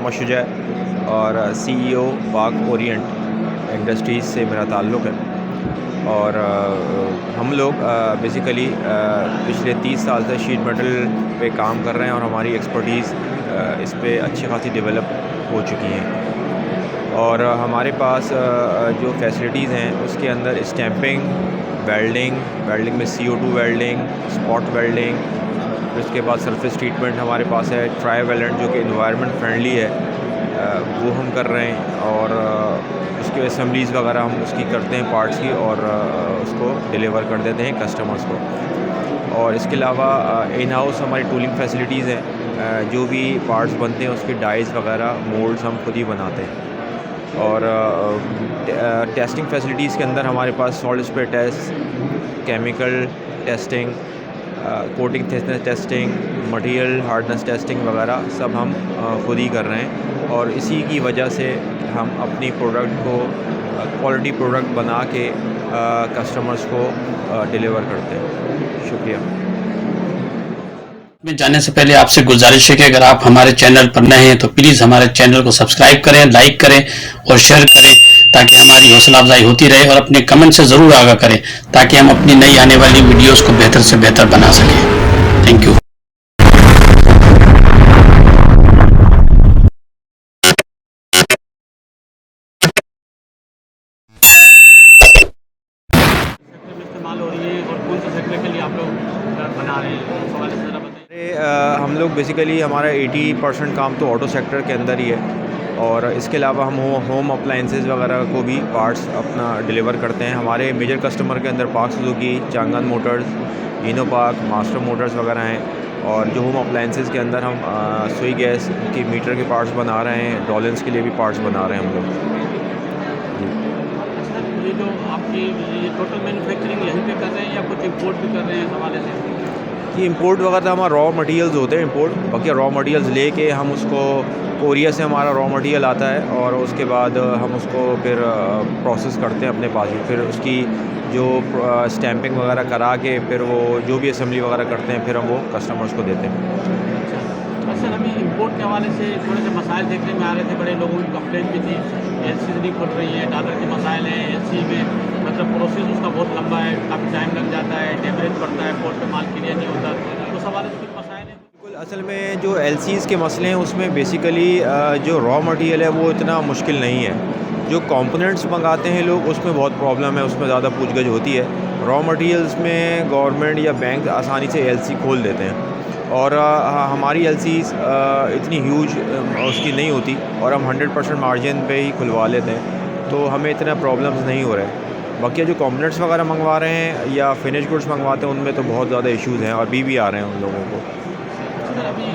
मोहम्मद शुजा और CEO पाक Orient industries से मेरा ताल्लुक़ है। और हम लोग बेसिकली पिछले 30 साल से शीट मेटल पे काम कर रहे हैं और हमारी एक्सपर्टीज़ इस पे अच्छी खासी डेवलप हो चुकी हैं। और हमारे पास जो फैसिलिटीज़ हैं उसके अंदर स्टैंपिंग, वेल्डिंग में CO2 वेल्डिंग, स्पॉट वेल्डिंग, फिर उसके बाद सरफेस ट्रीटमेंट हमारे पास है, ट्राई वेलेंट जो कि एनवायरनमेंट फ्रेंडली है, वो हम कर रहे हैं। और उसकी असेंबलीज़ वगैरह हम उसकी करते हैं पार्ट्स की, और उसको डिलीवर कर देते हैं कस्टमर्स को। और इसके अलावा इन हाउस हमारी टूलिंग फैसिलिटीज़ हैं, जो भी पार्ट्स बनते हैं उसके डाइज़ वगैरह मोल्ड्स हम खुद ही बनाते हैं। और टेस्टिंग फैसिलिटीज़ के अंदर हमारे पास solid spray test, chemical testing, coating thickness testing, material hardness testing वगैरह सब हम खुद ही कर रहे हैं। और इसी की वजह से हम अपनी प्रोडक्ट को क्वालिटी प्रोडक्ट बना के कस्टमर्स को डिलीवर करते हैं। शुक्रिया। में जाने से पहले आपसे गुजारिश है कि अगर आप हमारे चैनल पर नए हैं तो प्लीज़ हमारे चैनल को सब्सक्राइब करें, लाइक करें और शेयर करें, ताकि हमारी हौसला अफजाई होती रहे। और अपने कमेंट से ज़रूर आगाह करें ताकि हम अपनी नई आने वाली वीडियोस को बेहतर से बेहतर बना सकें। Thank you. इस्तेमाल हो रही है और कौन से सेक्टर के लिए आप लोग बना रहे हैं, उस हवाले से ज़रा बताइए। हम लोग बेसिकली हमारा 80% काम तो ऑटो सेक्टर के अंदर ही है। और इसके अलावा हम होम अप्लाइंसेस वगैरह को भी पार्ट्स अपना डिलीवर करते हैं। हमारे मेजर कस्टमर के अंदर पाक सुजुकी, चांगन मोटर्स, इनो पाक, मास्टर मोटर्स वगैरह हैं। और जो होम अप्लाइंसेस के अंदर हम सुई गैस की मीटर के पार्ट्स बना रहे हैं, डॉलेंस के लिए भी पार्ट्स बना रहे हैं हम लोग। सर, ये जो आपकी ये टोटल मैन्युफैक्चरिंग यहीं पे कर रहे हैं या कुछ इंपोर्ट भी कर रहे हैं इस हवाले से? कि इंपोर्ट वगैरह तो हमारा रॉ मटेरियल्स होते हैं इंपोर्ट, बाकी रॉ मटेरियल्स लेके हम उसको कोरिया से हमारा रॉ मटेरियल आता है और उसके बाद हम उसको फिर प्रोसेस करते हैं अपने पास ही। फिर उसकी जो स्टैंपिंग वगैरह करा के फिर वो जो भी असेंबली वगैरह करते हैं फिर हम वो कस्टमर्स को देते हैं। अच्छा सर, अभी इंपोर्ट के हवाले से थोड़े से मसाइल देखने में आ रहे थे, बड़े लोगों की कंप्लेंट भी थी। एलसी नहीं खुल रही है, डॉलर के मसाइल हैं, एलसी में मतलब प्रोसेस उसका बहुत लंबा है, काफ़ी टाइम लग जाता है, डैमेज पड़ता है, पोर्ट पे माल क्लियर नहीं होता। तो उस हवाले से कुछ मसाइल हैं? बिल्कुल, असल में जो LCs के मसले हैं उसमें बेसिकली जो रॉ मटेरियल है वो इतना मुश्किल नहीं है। जो कंपोनेंट्स मंगाते हैं लोग उसमें बहुत प्रॉब्लम है, उसमें ज़्यादा पूछगछ होती है। रॉ मटेरियल्स में गवर्नमेंट या बैंक आसानी से LC खोल देते हैं। और हमारी LCs इतनी ह्यूज उसकी नहीं होती और हम 100% मार्जिन पे ही खुलवा लेते हैं, तो हमें इतना प्रॉब्लम्स नहीं हो रहे हैं। बाकी जो कंपोनेंट्स वगैरह मंगवा रहे हैं या फिनिश गुड्स मंगवाते हैं उनमें तो बहुत ज़्यादा इश्यूज़ हैं और भी आ रहे हैं उन लोगों को। सर, अभी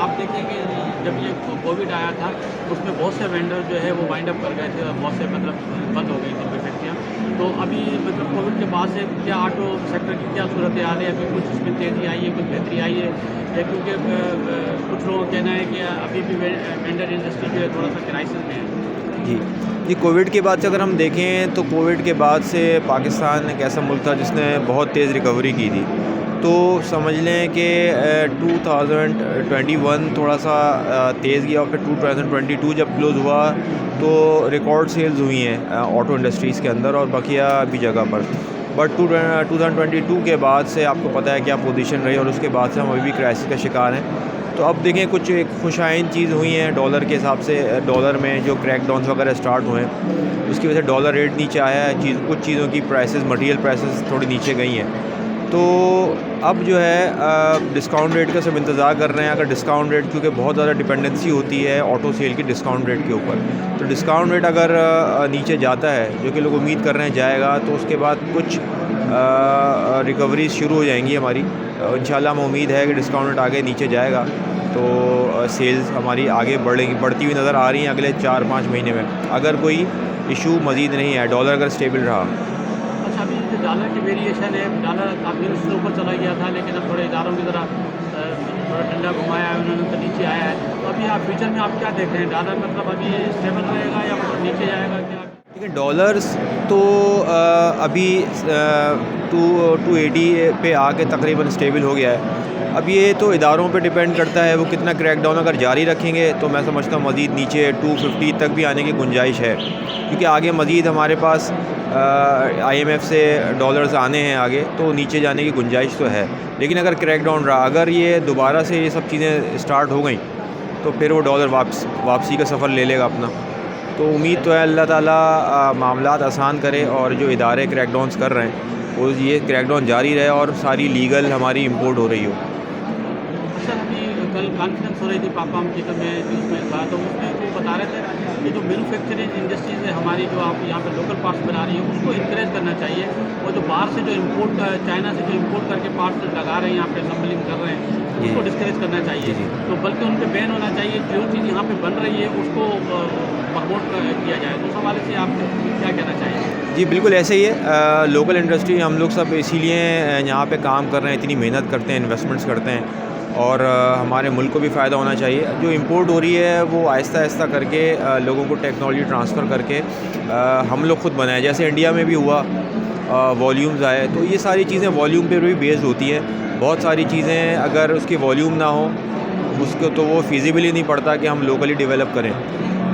आप देखेंगे जब ये कोविड आया था उसमें बहुत से वेंडर जो है वो वाइंड अप कर गए थे और बहुत से मतलब बंद हो गई थी फैक्ट्रियाँ। तो अभी मतलब कोविड के बाद से क्या ऑटो सेक्टर की क्या सूरत हाल है? अभी कुछ इसमें तेज़ी आई है, कुछ बेहतरी आई है? या क्योंकि कुछ लोगों का कहना है कि अभी भी वेंडर इंडस्ट्री जो है थोड़ा सा क्राइसिस में है। जी, कोविड के बाद से अगर हम देखें तो कोविड के बाद से पाकिस्तान एक ऐसा मुल्क था जिसने बहुत तेज़ रिकवरी की थी। तो समझ लें कि 2021 थोड़ा सा तेज़ गया और फिर 2022 जब क्लोज़ हुआ तो रिकॉर्ड सेल्स हुई हैं ऑटो इंडस्ट्रीज़ के अंदर और बकिया भी जगह पर। बट 2022 के बाद से आपको पता है क्या पोजीशन रही और उसके बाद से हम अभी भी क्राइसिस का शिकार हैं। तो अब देखें कुछ एक खुशाइन चीज़ हुई है डॉलर के हिसाब से। डॉलर में जो क्रैकडाउन्स वगैरह स्टार्ट हुए हैं उसकी वजह से डॉलर रेट नीचे आया है, कुछ चीज़ों की प्राइसेस, मटेरियल प्राइसेस थोड़ी नीचे गई हैं। तो अब जो है डिस्काउंट रेट का सब इंतज़ार कर रहे हैं। अगर डिस्काउंट रेट, क्योंकि बहुत ज़्यादा डिपेंडेंसी होती है ऑटो सेल की डिस्काउंट रेट के ऊपर, तो डिस्काउंट रेट अगर नीचे जाता है, जो कि लोग उम्मीद कर रहे हैं जाएगा, तो उसके बाद कुछ रिकवरी शुरू हो जाएंगी हमारी। इंशाल्लाह हमें उम्मीद है कि डिस्काउंट रेट आगे नीचे जाएगा तो सेल्स हमारी आगे बढ़ती हुई नज़र आ रही हैं अगले 4-5 महीने में, अगर कोई इशू मज़ीद नहीं है, डॉलर अगर स्टेबल रहा। अच्छा, अभी जो डॉलर की वेरिएशन है, डॉलर काफ़ी उससे ऊपर चला गया था लेकिन अब थोड़े इदारों की तरह थोड़ा डंडा घुमाया है उन्होंने तो नीचे आया है। तो अभी आप फ्यूचर में आप क्या देख रहे हैं? डॉलर मतलब अभी स्टेबल रहेगा या मतलब नीचे जाएगा क्या? देखिए डॉलर्स तो अभी 280 पे आके तकरीबन स्टेबल हो गया है। अब ये तो इदारों पे डिपेंड करता है वो कितना क्रैकडाउन अगर जारी रखेंगे तो मैं समझता हूँ मज़ीद नीचे 250 तक भी आने की गुंजाइश है, क्योंकि आगे मज़ीद हमारे पास IMF से डॉलर्स आने हैं आगे, तो नीचे जाने की गुंजाइश तो है। लेकिन अगर क्रैकडाउन रहा, अगर ये दोबारा से ये सब चीज़ें स्टार्ट हो गई तो फिर वो डॉलर वापसी का सफ़र ले लेगा अपना। तो उम्मीद तो है अल्लाह ताला मामलात आसान करे और जो इदारे क्रैकडाउन्स कर रहे हैं वो ये क्रैकडाउन जारी रहे और सारी लीगल हमारी इंपोर्ट हो रही हो। सर अभी कल कॉन्फ्रेंस हो रही थी पापाम की, तो मैं न्यूज़ में था, तो उसमें वो बता रहे थे कि जो मैन्युफैक्चरिंग इंडस्ट्रीज़ है हमारी, जो आप यहाँ पे लोकल पार्ट्स बना रही है उसको इंकरेज करना चाहिए, और जो बाहर से जो इम्पोर्ट चाइना से जो इम्पोर्ट करके पार्ट्स लगा रहे हैं यहाँ पे असेंबलिंग कर रहे हैं उसको डिस्करेज करना चाहिए। तो बल्कि उन पर बैन होना चाहिए, जो चीज़ यहाँ पे बन रही है उसको प्रमोट किया जाए। तो उस हवाले से आप क्या कहना चाहिए? जी बिल्कुल ऐसे ही है। लोकल इंडस्ट्री हम लोग सब इसीलिए यहाँ पे काम कर रहे हैं, इतनी मेहनत करते हैं, इन्वेस्टमेंट्स करते हैं, और हमारे मुल्क को भी फ़ायदा होना चाहिए। जो इंपोर्ट हो रही है वो आहिस्ता आहिस्ता करके लोगों को टेक्नोलॉजी ट्रांसफ़र करके हम लोग खुद बनाए, जैसे इंडिया में भी हुआ, वॉल्यूम्स आए, तो ये सारी चीज़ें वॉल्यूम पे भी बेस्ड होती है। बहुत सारी चीज़ें अगर उसकी वॉल्यूम ना हो उसको तो वो फिजिबल ही नहीं पड़ता कि हम लोकली डेवलप करें।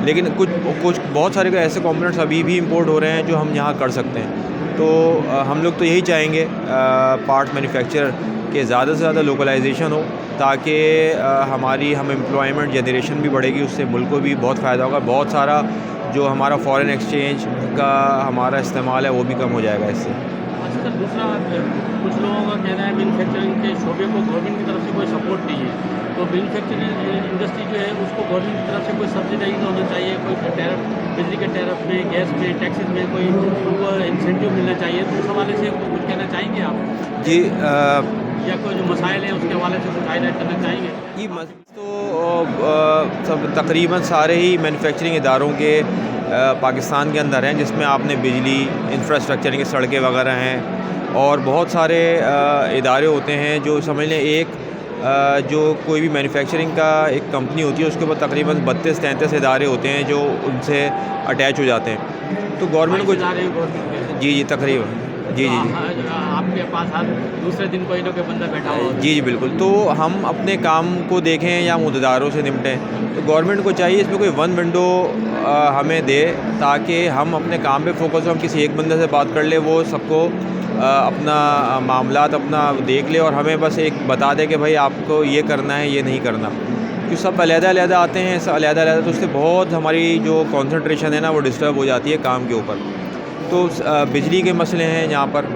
लेकिन कुछ बहुत सारे ऐसे कंपोनेंट्स अभी भी इंपोर्ट हो रहे हैं जो हम यहाँ कर सकते हैं। तो हम लोग तो यही चाहेंगे पार्ट्स मैन्युफैक्चरर के ज़्यादा से ज़्यादा लोकलाइजेशन हो, ताकि हम एम्प्लॉयमेंट जनरेशन भी बढ़ेगी, उससे मुल्क को भी बहुत फ़ायदा होगा। बहुत सारा जो हमारा फॉरेन एक्सचेंज का हमारा इस्तेमाल है वो भी कम हो जाएगा इससे। अच्छा सर, दूसरा कुछ लोगों का कहना है मैन्युफैक्चरिंग के शोबे को गवर्नमेंट की तरफ से कोई सपोर्ट नहीं है, तो मैन्युफैक्चरिंग इंडस्ट्री जो है उसको गवर्नमेंट की तरफ से कोई सब्सिडाइज होना चाहिए, कोई टैरिफ, बिजली के टैरिफ में, गैस में, टैक्सेस में कोई उनको इंसेंटिव मिलना चाहिए। तो उस हवाले से कुछ कहना चाहेंगे आप? जी या कोई जो मसाइल हैं उसके हवाले से कुछ हाईलाइट करना चाहेंगे? ये तो सब तकरीबन सारे ही मैन्युफैक्चरिंग इदारों के पाकिस्तान के अंदर हैं, जिसमें आपने बिजली, इंफ्रास्ट्रक्चर की सड़कें वगैरह हैं, और बहुत सारे इदारे होते हैं जो समझ लें जो कोई भी मैन्युफैक्चरिंग का एक कंपनी होती है उसके ऊपर तकरीबन 32-33 इदारे होते हैं जो उनसे अटैच हो जाते हैं। तो गवर्नमेंट को जी तकरीबन जी आपके पास हर दूसरे दिन कोई ना कोई बंदा बैठा हुआ होता है। जी बिल्कुल। तो हम अपने काम को देखें या मुद्देदारों से निपटें, तो गवर्नमेंट को चाहिए इसमें कोई वन विंडो हमें दे, ताकि हम अपने काम पे फोकस हो। हम किसी एक बंदे से बात कर ले, वो सबको अपना मामलात अपना देख ले और हमें बस एक बता दे कि भाई आपको ये करना है, ये नहीं करना। क्योंकि सब अलग-अलग आते हैं, सब अलग-अलग, तो उससे बहुत हमारी जो कंसंट्रेशन है ना वो डिस्टर्ब हो जाती है काम के ऊपर। तो बिजली के मसले हैं यहाँ पर,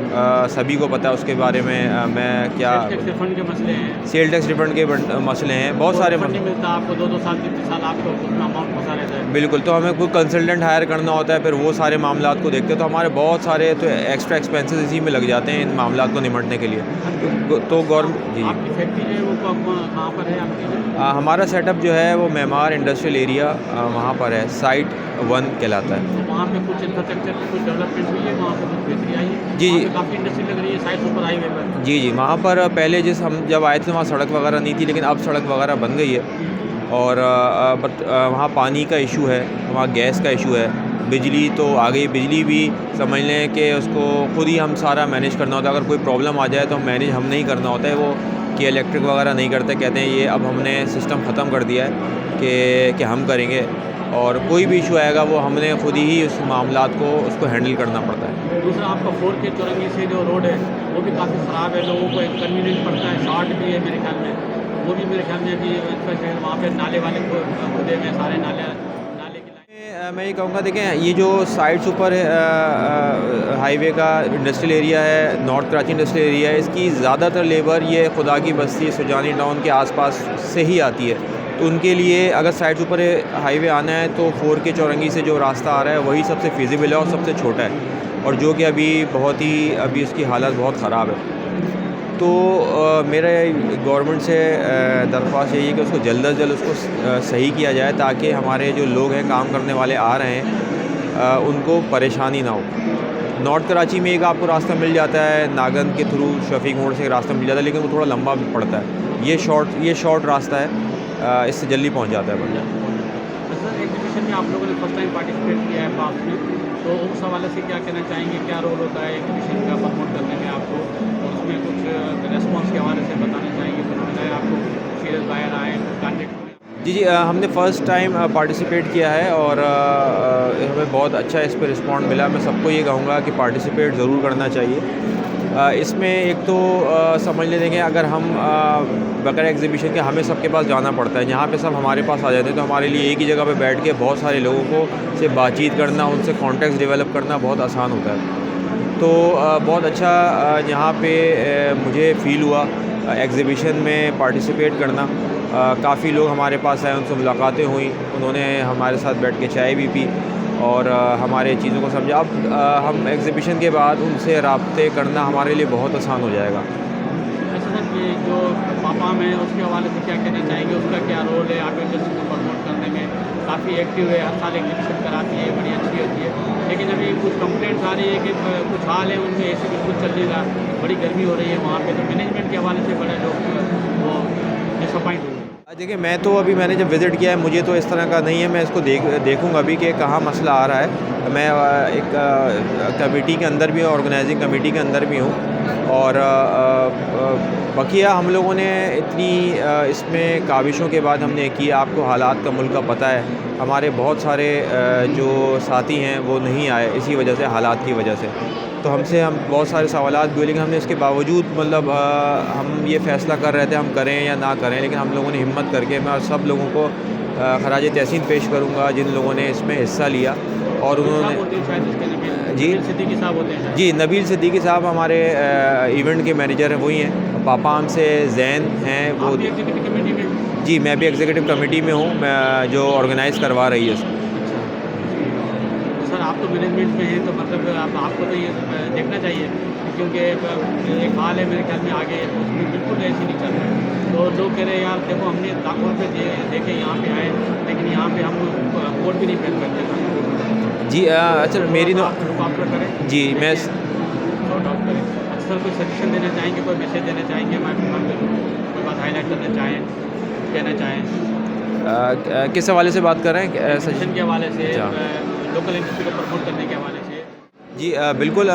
सभी को पता है उसके बारे में। मैं क्या सेल टैक्स रिफंड के मसले हैं, सेल टैक्स रिफंड के मसले हैं, बहुत सारे नहीं मिलता आपको 2-2 साल 3-3 साल आपको उतना अमाउंट फंसा रहता है। बिल्कुल। तो हमें कोई कंसल्टेंट हायर करना होता है, फिर वो सारे मामलात को देखते हैं, तो हमारे बहुत सारे तो एक्स्ट्रा एक्सपेंसेस इसी में लग जाते हैं इन मामलात को निपटने के लिए। तो गवर्नमेंट जी आपकी फैक्ट्री है वो कहाँ पर है आपकी? हमारा सेटअप जो है वो मेमार इंडस्ट्रियल एरिया वहाँ पर है, साइट 1 कहलाता है। तो वहाँ पे कुछ इंफ्रास्ट्रक्चर की कुछ डेवलपमेंट हुई है, वहाँ पे कुछ बेहतरी आई है? जी काफ़ी इंडस्ट्री लग रही है साइड सुपर हाईवे पर। जी वहाँ पर पहले हम जब आए थे वहाँ सड़क वगैरह नहीं थी, लेकिन अब सड़क वगैरह बन गई है। और वहाँ पानी का इशू है, वहाँ गैस का इशू है, बिजली तो आ गई। बिजली भी समझ लें कि उसको खुद ही हम सारा मैनेज करना होता है। अगर कोई प्रॉब्लम आ जाए तो मैनेज हम नहीं करना होता है, वो कि इलेक्ट्रिक वगैरह नहीं करते, कहते हैं ये अब हमने सिस्टम ख़त्म कर दिया है कि हम करेंगे, और कोई भी इशू आएगा वो हमने खुद ही उस मामलात को उसको हैंडल करना पड़ता है। दूसरा आपका 4 के चौरंगी से जो रोड है वो भी काफ़ी ख़राब है, लोगों को इनकन्वीनियंट पड़ता है, शॉर्ट भी है मेरे ख्याल में। वो भी मेरे ख्याल में अभी इंफ्रास्ट्रक्चर वहाँ पे नाले वाले खुदे में सारे नाले की मैं ये कहूँगा, देखें ये जो साइड्स ऊपर हाईवे का इंडस्ट्रियल एरिया है, नॉर्थ कराची इंडस्ट्रियल एरिया है, इसकी ज़्यादातर लेबर ये खुदा की बस्ती सुजानी टाउन के आसपास से ही आती है। तो उनके लिए अगर साइड्स ऊपर हाईवे आना है तो 4 के चौरंगी से जो रास्ता आ रहा है वही सबसे फिजिबल है और सबसे छोटा है, और जो कि अभी उसकी हालत बहुत ख़राब है। तो मेरा गवर्नमेंट से दरख्वास्त यही है कि उसको जल्द अज जल्द उसको सही किया जाए, ताकि हमारे जो लोग हैं काम करने वाले आ रहे हैं उनको परेशानी ना हो। नॉर्थ कराची में एक आपको रास्ता मिल जाता है नागन के थ्रू, शफीक मोड़ से एक रास्ता मिल जाता है, लेकिन वो थोड़ा लंबा पड़ता है। ये शॉर्ट रास्ता है, इससे जल्दी पहुंच जाता है बंदा। सर एग्जीबिशन में आप लोगों ने फर्स्ट टाइम पार्टिसिपेट किया है लास्ट में, तो उस हवाले से क्या कहना चाहेंगे, क्या रोल होता है एग्जीबिशन का प्रमोट करने में आपको, और उसमें कुछ रेस्पॉन्स के हवाले से बताना चाहेंगे, तो आपको सीरियस बायर आए कॉन्टेक्ट? जी, हमने फ़र्स्ट टाइम पार्टिसिपेट किया है और हमें बहुत अच्छा इस पर रिस्पॉन्ड मिला। मैं सबको ये कहूँगा कि पार्टिसिपेट ज़रूर करना चाहिए। इसमें एक तो समझ लेते हैं कि अगर हम बगैर एग्ज़िबिशन के हमें सबके पास जाना पड़ता है, यहाँ पे सब हमारे पास आ जाते हैं, तो हमारे लिए एक ही जगह पे बैठ के बहुत सारे लोगों को से बातचीत करना, उनसे कॉन्टेक्ट्स डेवलप करना बहुत आसान होता है। तो बहुत अच्छा यहाँ पे मुझे फ़ील हुआ एग्ज़िबिशन में पार्टिसिपेट करना। काफ़ी लोग हमारे पास आए, उनसे मुलाकातें हुई, उन्होंने हमारे साथ बैठ के चाय भी पी और हमारे चीज़ों को समझा। अब हम एग्ज़िबिशन के बाद उनसे राब्ते करना हमारे लिए बहुत आसान हो जाएगा। अच्छा सर, ये जो पापाम है उसके हवाले से क्या कहना चाहेंगे, उसका क्या रोल है आगे इंडस्ट्री को प्रमोट करने में? काफ़ी एक्टिव है, हर साल एग्जीबिशन कराती है, बड़ी अच्छी होती है, लेकिन अभी कुछ कंप्लेंट्स आ रही है कि कुछ हाल है उनमें ऐसे बिल्कुल चल नहीं रहा, बड़ी गर्मी हो रही है वहाँ पे, तो मैनेजमेंट के हवाले से बड़े लोग वो डिसअपॉइंट हुए। देखिए, मैं तो अभी मैंने जब विज़िट किया है, मुझे तो इस तरह का नहीं है। मैं इसको देखूँगा अभी कि कहाँ मसला आ रहा है। मैं एक कमेटी के अंदर भी हूँ, ऑर्गेनाइजिंग कमेटी के अंदर भी हूँ और बकिया हम लोगों ने इतनी इसमें काविशों के बाद हमने की। आपको हालात का मुल्क का पता है, हमारे बहुत सारे जो साथी हैं वो नहीं आए इसी वजह से, हालात की वजह से। तो हम बहुत सारे सवालात भी हुए, लेकिन हमने इसके बावजूद मतलब हम ये फ़ैसला कर रहे थे हम करें या ना करें, लेकिन हम लोगों ने हिम्मत करके, मैं सब लोगों को खराज तहसीन पेश करूँगा जिन लोगों ने इसमें हिस्सा लिया। और उन्होंने जी, नबील सिद्दीकी साहब हमारे इवेंट के मैनेजर हैं, वही हैं। पापाम से ज़ैन हैं वो। जी, मैं भी एग्जीक्यूटिव कमेटी में हूँ, मैं जो ऑर्गेनाइज़ करवा रही है उसको। सर, आप तो मैनेजमेंट में हैं, तो मतलब आपको तो ये देखना चाहिए, क्योंकि एक हाल है मेरे ख्याल में आगे उसमें बिल्कुल ऐसे नहीं चल रहा है। तो लोग कह रहे हैं यार देखो, हमने लाखों रुपये देखे यहाँ पे आए, लेकिन यहाँ पे हम वोट भी नहीं पहन सकते। जी, अच्छा मेरी करें जी, मैं सॉर्ट आउट करें। अच्छा सर, कोई सजेशन देना चाहेंगे, कोई मैसेज देना चाहेंगे हमारे कोई बात हाईलाइट करना चाहें, कहना चाहें? किस हवाले से बात कर रहे हैं? सजेशन के हवाले से, अच्छा। लोकल इंडस्ट्री को प्रमोट करने के हवाले से। जी, बिल्कुल।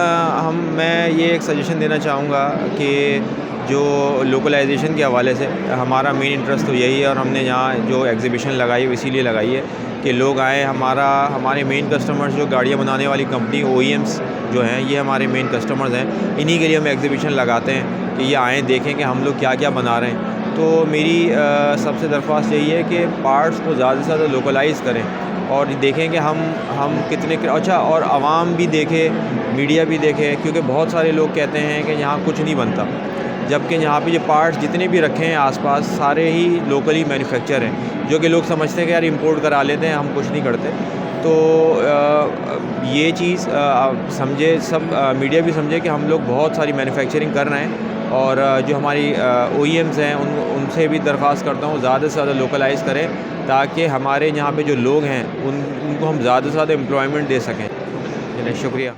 मैं ये एक सजेशन देना चाहूँगा कि जो लोकलाइजेशन के हवाले से हमारा मेन इंटरेस्ट तो यही है, और हमने यहाँ जो एग्ज़िबिशन लगाई है इसीलिए लगाई है कि लोग आएँ। हमारे मेन कस्टमर्स जो गाड़ियाँ बनाने वाली कंपनी OEMs जो हैं, ये हमारे मेन कस्टमर्स हैं। इन्हीं के लिए हम एग्ज़िबिशन लगाते हैं कि ये आएँ, देखें कि हम लोग क्या क्या बना रहे हैं। तो मेरी सबसे दरख्वास्त यही है कि पार्ट्स को ज़्यादा से ज़्यादा लोकलाइज़ करें और देखें कि हम कितने अच्छा, और आवाम भी देखे, मीडिया भी देखे, क्योंकि बहुत सारे लोग कहते हैं कि यहाँ कुछ नहीं बनता, जबकि यहाँ पे जो पार्ट्स जितने भी रखे हैं आसपास सारे ही लोकली मैन्युफैक्चर हैं, जो कि लोग समझते हैं कि यार इंपोर्ट करा लेते हैं, हम कुछ नहीं करते। तो ये चीज़ समझे, सब मीडिया भी समझे कि हम लोग बहुत सारी मैन्युफैक्चरिंग कर रहे हैं, और जो हमारी OEMs हैं उनसे भी दरख्वास्त करता हूँ ज़्यादा से ज़्यादा लोकलाइज़ करें, ताकि हमारे यहाँ पे जो लोग हैं उनको हम ज़्यादा से ज़्यादा एम्प्लॉयमेंट दे सकें। शुक्रिया।